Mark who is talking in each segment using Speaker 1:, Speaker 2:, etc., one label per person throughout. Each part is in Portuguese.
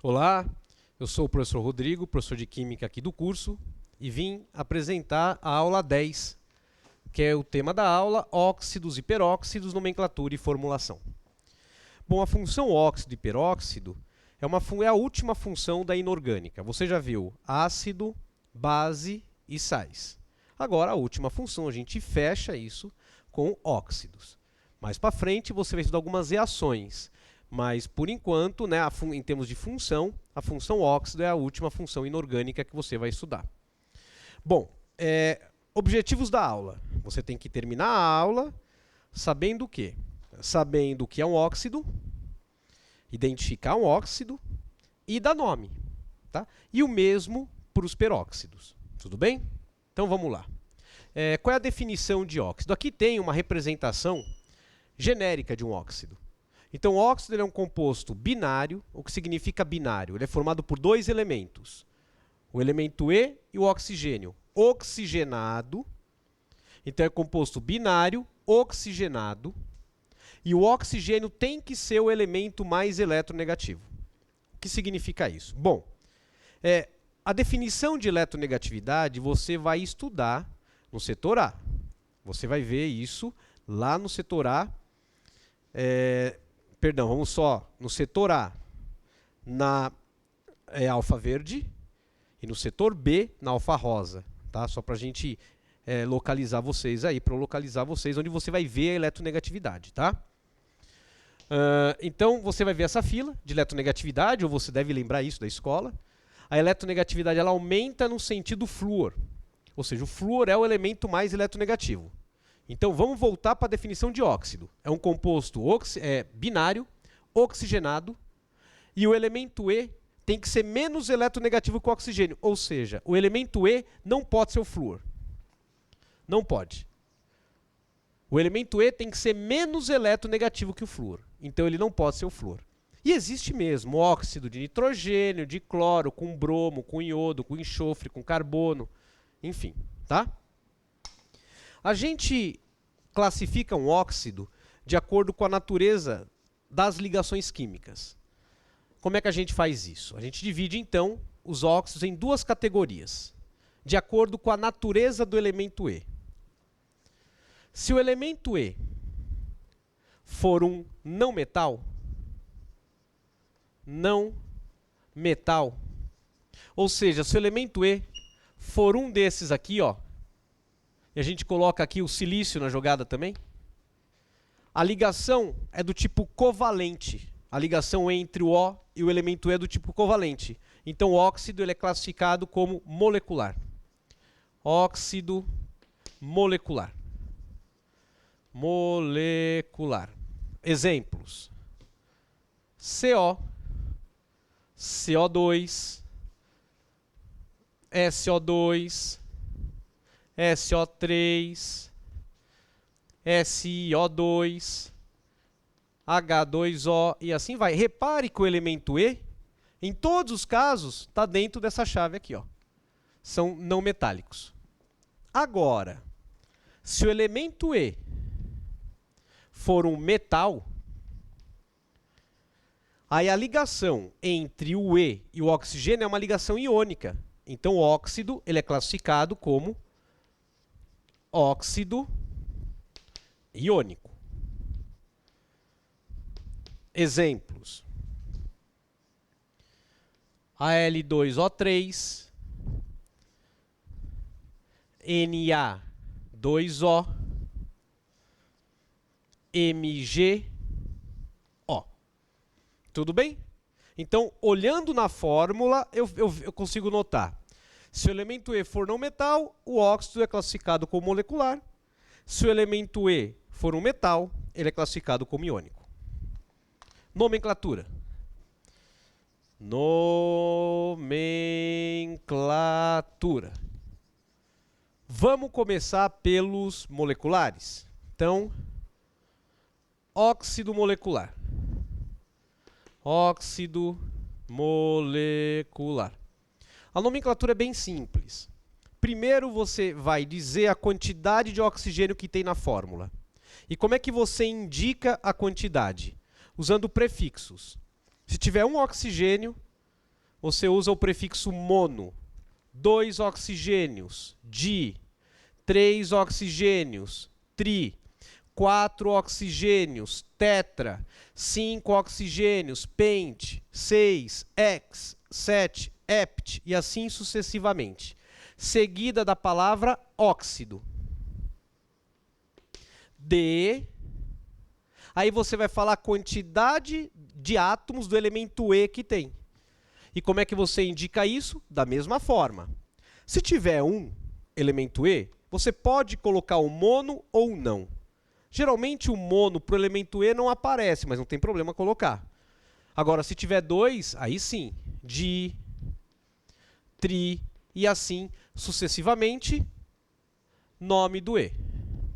Speaker 1: Olá, eu sou o professor Rodrigo, professor de Química aqui do curso, e vim apresentar a aula 10, que é o tema da aula, óxidos e peróxidos, nomenclatura e formulação. Bom, a função óxido e peróxido é a última função da inorgânica. Você já viu ácido, base e sais. Agora, a última função, a gente fecha isso com óxidos. Mais para frente, você vai estudar algumas reações. Mas, por enquanto, né, em termos de função, a função óxido é a última função inorgânica que você vai estudar. Bom, objetivos da aula. Você tem que terminar a aula sabendo o quê? Sabendo o que é um óxido, identificar um óxido e dar nome. Tá? E o mesmo para os peróxidos. Tudo bem? Então, vamos lá. Qual é a definição de óxido? Aqui tem uma representação genérica de um óxido. Então, o óxido é um composto binário. O que significa binário? Ele é formado por dois elementos. O elemento E e o oxigênio. Oxigenado. Então, é composto binário, oxigenado. E o oxigênio tem que ser o elemento mais eletronegativo. O que significa isso? Bom, a definição de eletronegatividade você vai estudar no setor A. Você vai ver isso lá no setor A. Vamos só no setor A, na alfa verde, e no setor B, na alfa rosa. Tá? Só para a gente localizar vocês aí, para localizar vocês, onde você vai ver a eletronegatividade. Tá? Então, você vai ver essa fila de eletronegatividade, ou você deve lembrar isso da escola. A eletronegatividade ela aumenta no sentido flúor. Ou seja, o flúor é o elemento mais eletronegativo. Então, vamos voltar para a definição de óxido. É um composto binário, oxigenado, e o elemento E tem que ser menos eletronegativo que o oxigênio. Ou seja, o elemento E não pode ser o flúor. Não pode. O elemento E tem que ser menos eletronegativo que o flúor. Então, ele não pode ser o flúor. E existe mesmo óxido de nitrogênio, de cloro, com bromo, com iodo, com enxofre, com carbono, enfim, tá? A gente classifica um óxido de acordo com a natureza das ligações químicas. Como é que a gente faz isso? A gente divide, então, os óxidos em duas categorias, de acordo com a natureza do elemento E. Se o elemento E for um não metal, ou seja, se o elemento E for um desses aqui, ó, e a gente coloca aqui o silício na jogada também, a ligação é do tipo covalente. A ligação entre o O e o elemento E é do tipo covalente. Então, o óxido ele é classificado como molecular. Óxido molecular. Molecular. Exemplos. CO, CO2, SO2, SO3, SiO2, H2O e assim vai. Repare que o elemento E, em todos os casos, está dentro dessa chave aqui, ó. São não metálicos. Agora, se o elemento E for um metal, aí a ligação entre o E e o oxigênio é uma ligação iônica. Então, o óxido ele é classificado como óxido iônico. Exemplos. Al2O3, Na2O, MgO. Tudo bem? Então, olhando na fórmula, eu consigo notar. Se o elemento E for não metal, o óxido é classificado como molecular. Se o elemento E for um metal, ele é classificado como iônico. Nomenclatura. Nomenclatura. Vamos começar pelos moleculares. Então, óxido molecular. Óxido molecular. A nomenclatura é bem simples. Primeiro você vai dizer a quantidade de oxigênio que tem na fórmula. E como é que você indica a quantidade? Usando prefixos. Se tiver um oxigênio, você usa o prefixo mono. 2 oxigênios, di. 3 oxigênios, tri. 4 oxigênios, tetra. 5 oxigênios, pent. 6, hex. 7, hept. E assim sucessivamente. Seguida da palavra óxido. De. Aí você vai falar a quantidade de átomos do elemento E que tem. E como é que você indica isso? Da mesma forma. Se tiver um elemento E, você pode colocar o mono ou não. Geralmente o mono para o elemento E não aparece, mas não tem problema colocar. Agora, se tiver 2, aí sim. Di, tri e assim sucessivamente. Nome do E.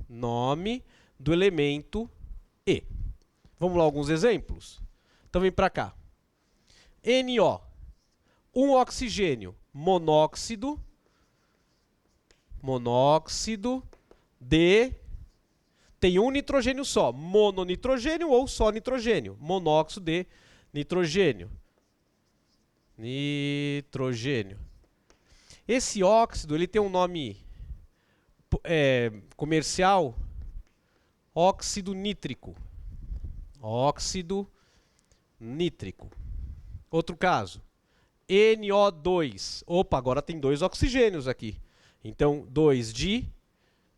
Speaker 1: Nome do elemento E. Vamos lá, alguns exemplos? Então vem para cá. NO. 1 oxigênio, monóxido, de, tem um nitrogênio só, mononitrogênio ou só nitrogênio, monóxido de nitrogênio. Esse óxido, ele tem um nome comercial, óxido nítrico. Óxido nítrico. Outro caso. NO2. Opa, agora tem 2 oxigênios aqui. Então, 2 de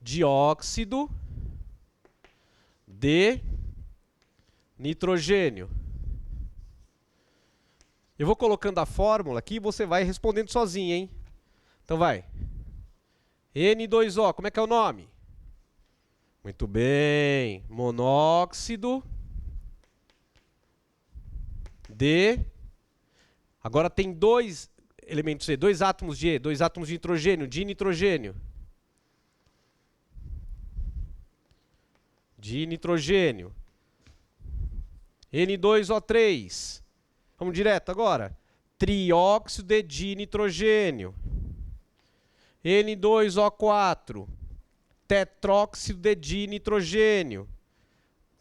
Speaker 1: dióxido de nitrogênio. Eu vou colocando a fórmula aqui e você vai respondendo sozinho, hein? Então vai. N2O, como é que é o nome? Muito bem. Monóxido de... Agora tem 2 elementos E, 2 átomos de E, 2 átomos de nitrogênio, dinitrogênio. Dinitrogênio. N2O3. Vamos direto agora. Trióxido de dinitrogênio. N2O4. Tetróxido de dinitrogênio.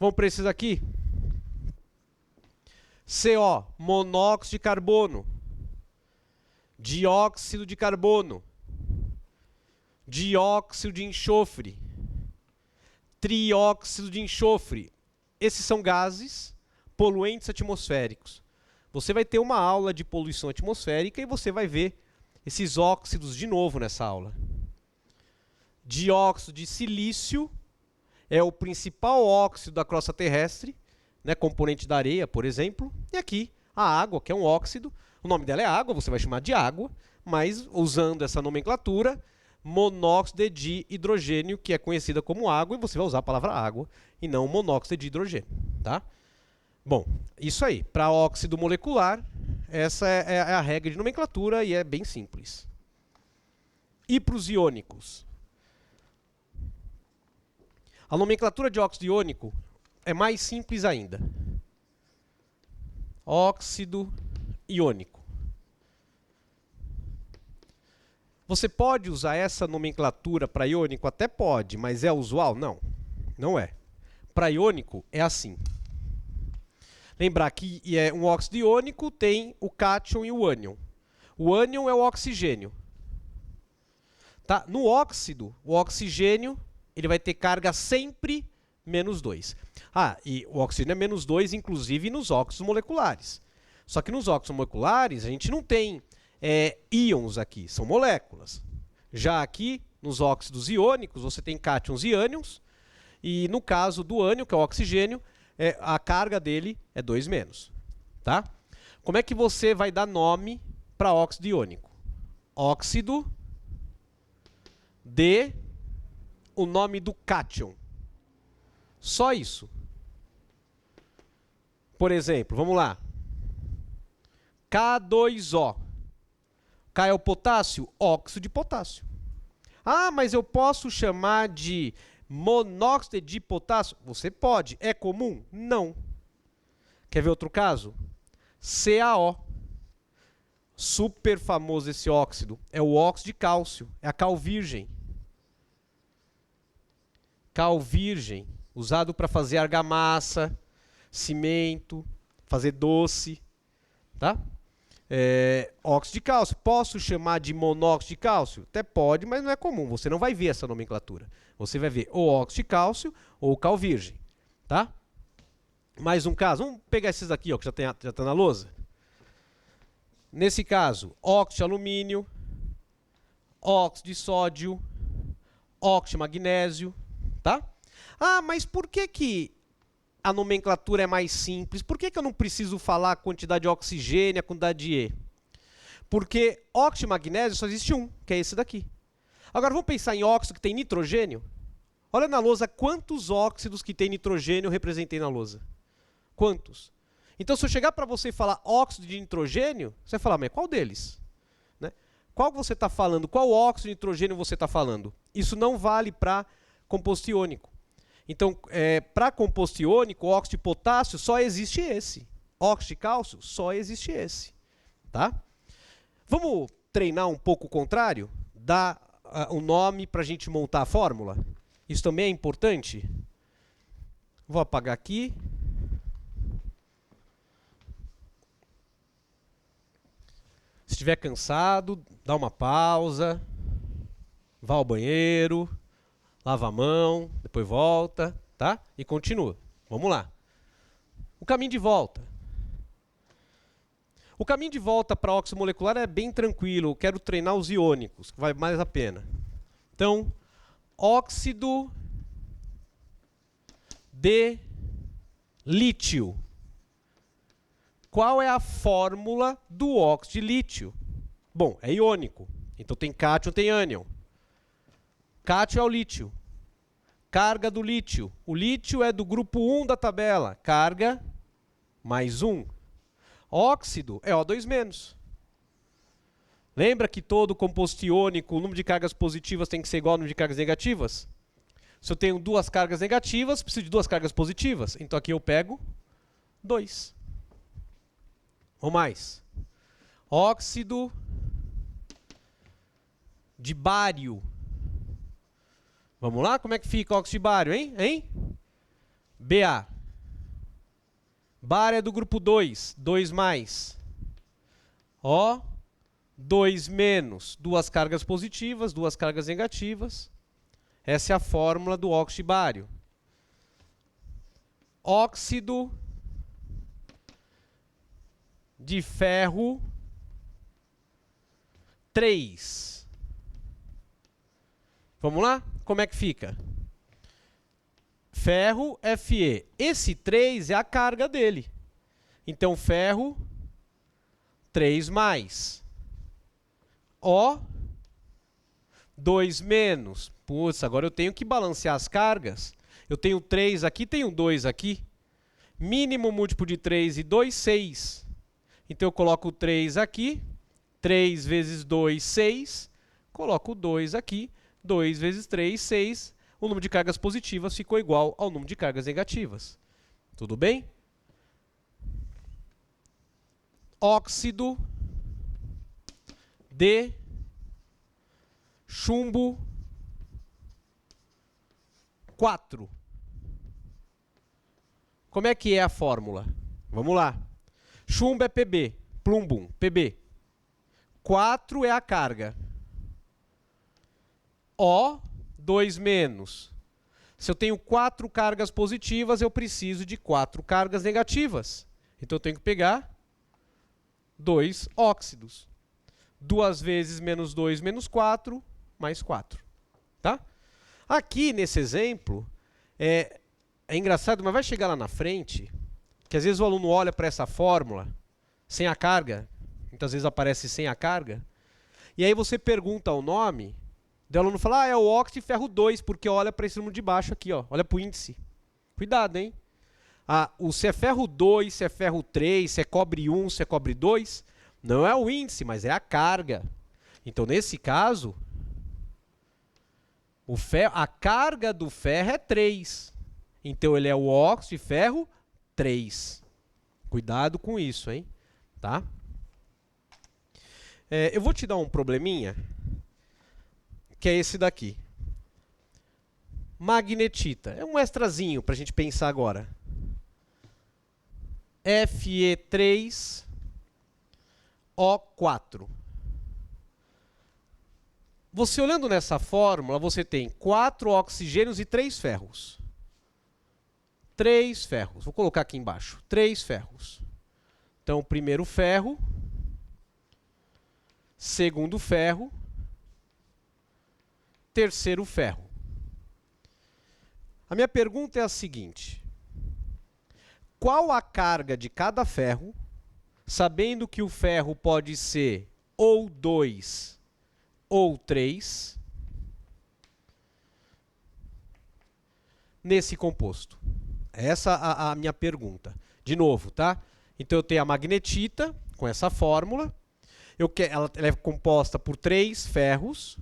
Speaker 1: Vamos para esses aqui? CO, monóxido de carbono. Dióxido de carbono. Dióxido de enxofre. Trióxido de enxofre. Esses são gases poluentes atmosféricos. Você vai ter uma aula de poluição atmosférica e você vai ver esses óxidos de novo nessa aula. Dióxido de silício é o principal óxido da crosta terrestre, né, componente da areia, por exemplo. E aqui, a água, que é um óxido. O nome dela é água, você vai chamar de água, mas usando essa nomenclatura, monóxido de hidrogênio, que é conhecida como água, e você vai usar a palavra água e não monóxido de hidrogênio, tá? Bom, isso aí. Para óxido molecular, essa é a regra de nomenclatura e é bem simples. E para os iônicos? A nomenclatura de óxido iônico é mais simples ainda. Óxido iônico. Você pode usar essa nomenclatura para iônico? Até pode, mas é usual? Não, não é. Para iônico é assim. Lembrar que um óxido iônico tem o cátion e o ânion. O ânion é o oxigênio. Tá? No óxido, o oxigênio ele vai ter carga sempre -2. Ah, e o oxigênio é -2, inclusive nos óxidos moleculares. Só que nos óxidos moleculares, a gente não tem íons aqui, são moléculas. Já aqui, nos óxidos iônicos, você tem cátions e ânions. E no caso do ânion, que é o oxigênio, a carga dele é 2-. Tá? Como é que você vai dar nome para óxido iônico? Óxido de o nome do cátion. Só isso. Por exemplo, vamos lá. K2O. K é o potássio? Óxido de potássio. Ah, mas eu posso chamar de monóxido de potássio? Você pode. É comum? Não. Quer ver outro caso? CaO. Super famoso esse óxido. É o óxido de cálcio. É a cal virgem. Cal virgem. Usado para fazer argamassa, cimento, fazer doce. Tá? óxido de cálcio. Posso chamar de monóxido de cálcio? Até pode, mas não é comum. Você não vai ver essa nomenclatura. Você vai ver ou óxido de cálcio ou cal virgem. Tá? Mais um caso. Vamos pegar esses aqui, ó, que já está na lousa. Nesse caso, óxido de alumínio, óxido de sódio, óxido de magnésio. Tá? Ah, mas por que a nomenclatura é mais simples? Por que eu não preciso falar a quantidade de oxigênio, a quantidade de E? Porque óxido de magnésio só existe um, que é esse daqui. Agora vamos pensar em óxido que tem nitrogênio? Olha na lousa quantos óxidos que tem nitrogênio eu representei na lousa. Quantos? Então se eu chegar para você e falar óxido de nitrogênio, você vai falar, mas qual deles? Né? Qual você está falando? Qual óxido de nitrogênio você está falando? Isso não vale para composto iônico. Então, para composto iônico, óxido de potássio, só existe esse. Óxido de cálcio, só existe esse. Tá? Vamos treinar um pouco o contrário? Dar o nome para a gente montar a fórmula? Isso também é importante? Vou apagar aqui. Se estiver cansado, dá uma pausa, vá ao banheiro, lava a mão, depois volta, tá? E continua. Vamos lá. O caminho de volta. O caminho de volta para óxido molecular é bem tranquilo. Eu quero treinar os iônicos, que vale mais a pena. Então, óxido de lítio. Qual é a fórmula do óxido de lítio? Bom, é iônico. Então tem cátion, tem ânion. Cátion é o lítio. Carga do lítio. O lítio é do grupo 1 da tabela. Carga mais 1. Óxido é O2-. Lembra que todo composto iônico, o número de cargas positivas tem que ser igual ao número de cargas negativas? Se eu tenho duas cargas negativas, preciso de duas cargas positivas. Então aqui eu pego 2. Ou mais. Óxido de bário. Vamos lá? Como é que fica o óxido de bário, hein? Ba. Bário é do grupo 2. 2+. O, 2-. Duas cargas positivas, duas cargas negativas. Essa é a fórmula do óxido de bário. Óxido de ferro 3. Vamos lá? Como é que fica? Ferro Fe. Esse 3 é a carga dele. Então, ferro 3+. O 2-. Putz, agora eu tenho que balancear as cargas. Eu tenho 3 aqui, tenho 2 aqui. Mínimo múltiplo de 3 e 2, 6. Então, eu coloco 3 aqui. 3 vezes 2, 6. Coloco 2 aqui. 2 vezes 3, 6. O número de cargas positivas ficou igual ao número de cargas negativas. Tudo bem? Óxido de chumbo 4. Como é que é a fórmula? Vamos lá. Chumbo é Pb, plumbum, Pb. 4 é a carga. O, 2-. Se eu tenho 4 cargas positivas, eu preciso de 4 cargas negativas. Então eu tenho que pegar 2 óxidos. 2 vezes menos 2 menos 4, mais 4. Tá? Aqui, nesse exemplo, é engraçado, mas vai chegar lá na frente, que às vezes o aluno olha para essa fórmula, sem a carga, muitas vezes aparece sem a carga, e aí você pergunta o nome, o aluno fala, é o óxido de ferro 2, porque olha para esse número de baixo aqui, ó, olha para o índice. Cuidado, hein? Se é ferro 2, se é ferro 3, se é cobre 1, se é cobre 2, não é o índice, mas é a carga. Então, nesse caso, a carga do ferro é 3. Então, ele é o óxido de ferro 3. Cuidado com isso, hein? Tá? Eu vou te dar um probleminha, que é esse daqui. Magnetita. É um extrazinho para a gente pensar agora. Fe3, O4. Você olhando nessa fórmula, você tem 4 oxigênios e 3 ferros. 3 ferros. Vou colocar aqui embaixo. 3 ferros. Então, o primeiro ferro, segundo ferro, terceiro ferro. A minha pergunta é a seguinte: qual a carga de cada ferro, sabendo que o ferro pode ser ou 2 ou 3, nesse composto? Essa é a minha pergunta. De novo, tá? Então eu tenho a magnetita com essa fórmula. Ela é composta por 3 ferros.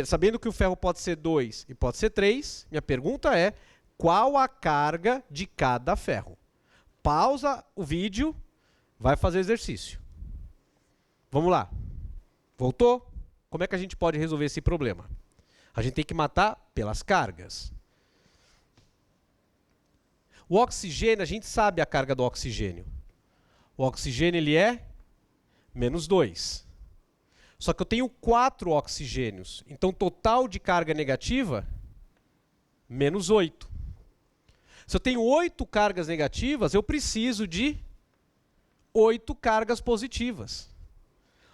Speaker 1: Sabendo que o ferro pode ser 2 e pode ser 3, minha pergunta é: qual a carga de cada ferro? Pausa o vídeo, vai fazer exercício. Vamos lá. Voltou? Como é que a gente pode resolver esse problema? A gente tem que matar pelas cargas. O oxigênio, a gente sabe a carga do oxigênio. O oxigênio ele é -2. Só que eu tenho 4 oxigênios. Então, total de carga negativa, -8. Se eu tenho 8 cargas negativas, eu preciso de 8 cargas positivas.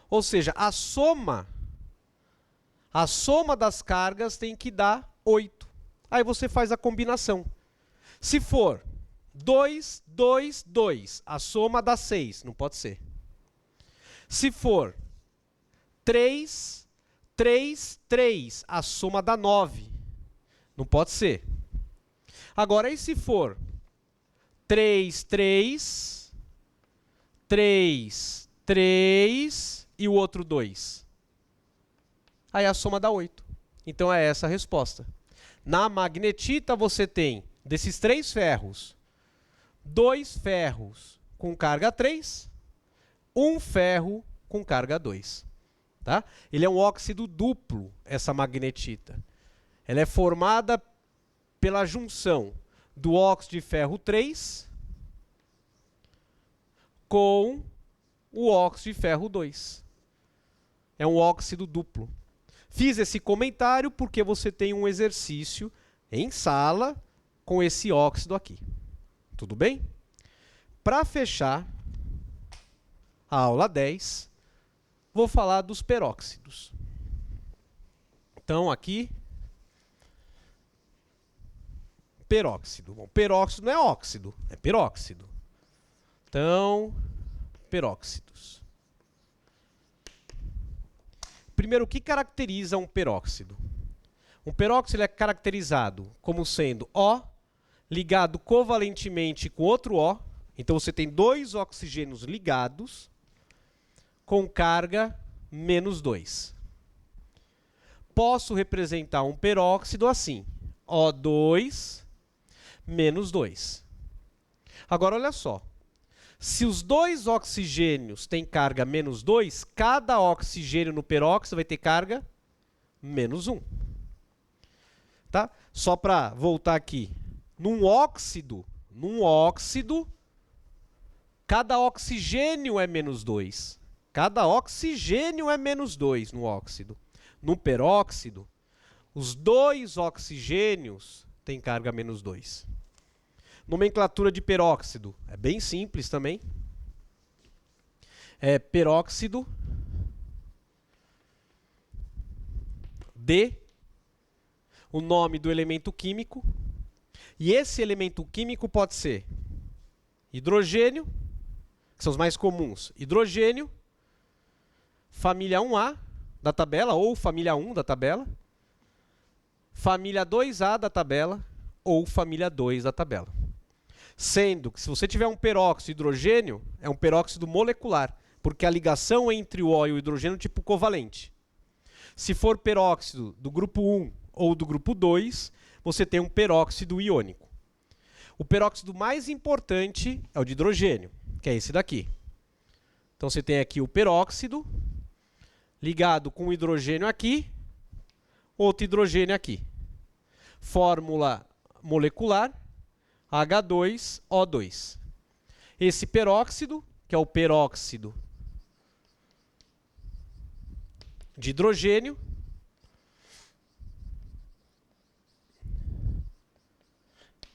Speaker 1: Ou seja, a soma das cargas tem que dar 8. Aí você faz a combinação. Se for 2, 2, 2, a soma dá 6. Não pode ser. Se for 3, 3, 3, a soma dá 9. Não pode ser. Agora, e se for 3, 3, 3, 3 e o outro 2? Aí a soma dá 8. Então é essa a resposta. Na magnetita você tem, desses 3 ferros, 2 ferros com carga 3, 1 ferro com carga 2. Tá? Ele é um óxido duplo, essa magnetita. Ela é formada pela junção do óxido de ferro 3 com o óxido de ferro 2. É um óxido duplo. Fiz esse comentário porque você tem um exercício em sala com esse óxido aqui. Tudo bem? Para fechar a aula 10, vou falar dos peróxidos. Então, aqui, peróxido. Bom, peróxido não é óxido, é peróxido. Então, peróxidos. Primeiro, o que caracteriza um peróxido? Um peróxido é caracterizado como sendo O ligado covalentemente com outro O. Então, você tem 2 oxigênios ligados com carga -2. Posso representar um peróxido assim: O2 menos 2. Agora, olha só. Se os 2 oxigênios têm carga -2, cada oxigênio no peróxido vai ter carga -1. Tá? Só para voltar aqui. Num óxido, cada oxigênio é -2. Cada oxigênio é -2 no óxido. No peróxido, os 2 oxigênios têm carga -2. Nomenclatura de peróxido. É bem simples também. É peróxido de o nome do elemento químico. E esse elemento químico pode ser hidrogênio, que são os mais comuns. Hidrogênio, família 1A da tabela, ou família 1 da tabela, família 2A da tabela, ou família 2 da tabela. Sendo que se você tiver um peróxido de hidrogênio, é um peróxido molecular, porque a ligação entre o O e o hidrogênio é tipo covalente. Se for peróxido do grupo 1 ou do grupo 2, você tem um peróxido iônico. O peróxido mais importante é o de hidrogênio, que é esse daqui. Então você tem aqui o peróxido ligado com o hidrogênio aqui, outro hidrogênio aqui. Fórmula molecular H2O2. Esse peróxido, que é o peróxido de hidrogênio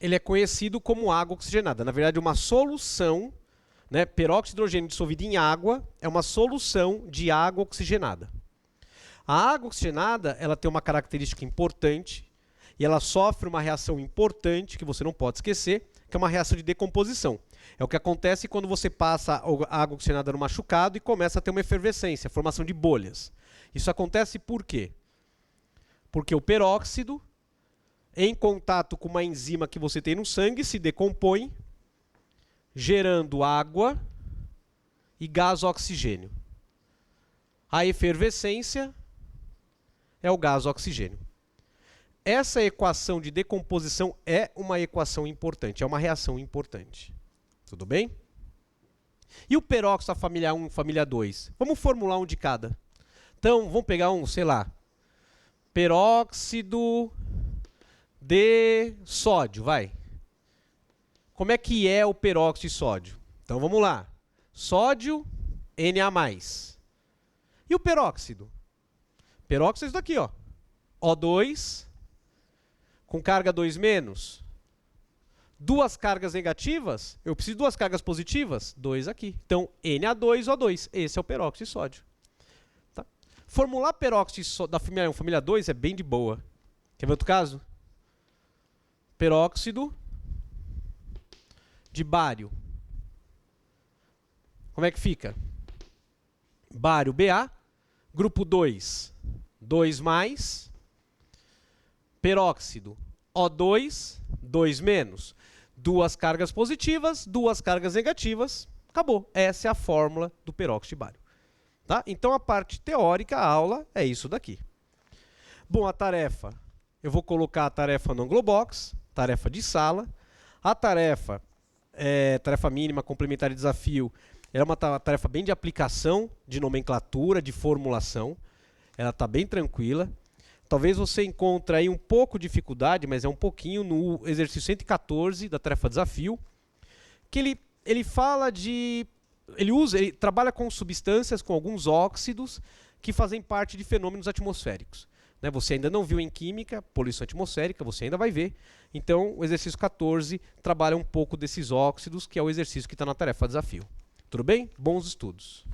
Speaker 1: ele é conhecido como água oxigenada. Na verdade, uma solução, né, peróxido de hidrogênio dissolvido em água é uma solução de água oxigenada. A água oxigenada ela tem uma característica importante e ela sofre uma reação importante que você não pode esquecer, que é uma reação de decomposição. É o que acontece quando você passa a água oxigenada no machucado e começa a ter uma efervescência, formação de bolhas. Isso acontece por quê? Porque o peróxido, em contato com uma enzima que você tem no sangue, se decompõe, gerando água e gás oxigênio. A efervescência é o gás oxigênio. Essa equação de decomposição é uma equação importante, é uma reação importante. Tudo bem? E o peróxido da família 1, família 2? Vamos formular um de cada. Então, vamos pegar um, sei lá, peróxido de sódio, vai. Como é que é o peróxido de sódio? Então, vamos lá. Sódio, Na+. E o peróxido? Peróxido é isso daqui, ó. O2, com carga 2-. Duas cargas negativas, eu preciso de duas cargas positivas? 2 aqui. Então, Na2O2. Esse é o peróxido de sódio. Tá? Formular peróxido da família 1, família 2 é bem de boa. Quer ver outro caso? Peróxido de bário. Como é que fica? Bário Ba, grupo 2, 2+, peróxido O2, 2-. Duas cargas positivas, duas cargas negativas, acabou. Essa é a fórmula do peróxido de bário. Tá? Então a parte teórica, a aula, é isso daqui. Bom, a tarefa. Eu vou colocar a tarefa no Anglobox, tarefa de sala. A tarefa, tarefa mínima, complementar e desafio, é uma tarefa bem de aplicação, de nomenclatura, de formulação. Ela está bem tranquila. Talvez você encontre aí um pouco de dificuldade, mas é um pouquinho no exercício 114 da tarefa desafio, que ele fala de... Ele trabalha com substâncias, com alguns óxidos, que fazem parte de fenômenos atmosféricos. Né? Você ainda não viu em química, poluição atmosférica, você ainda vai ver. Então, o exercício 14 trabalha um pouco desses óxidos, que é o exercício que está na tarefa desafio. Tudo bem? Bons estudos.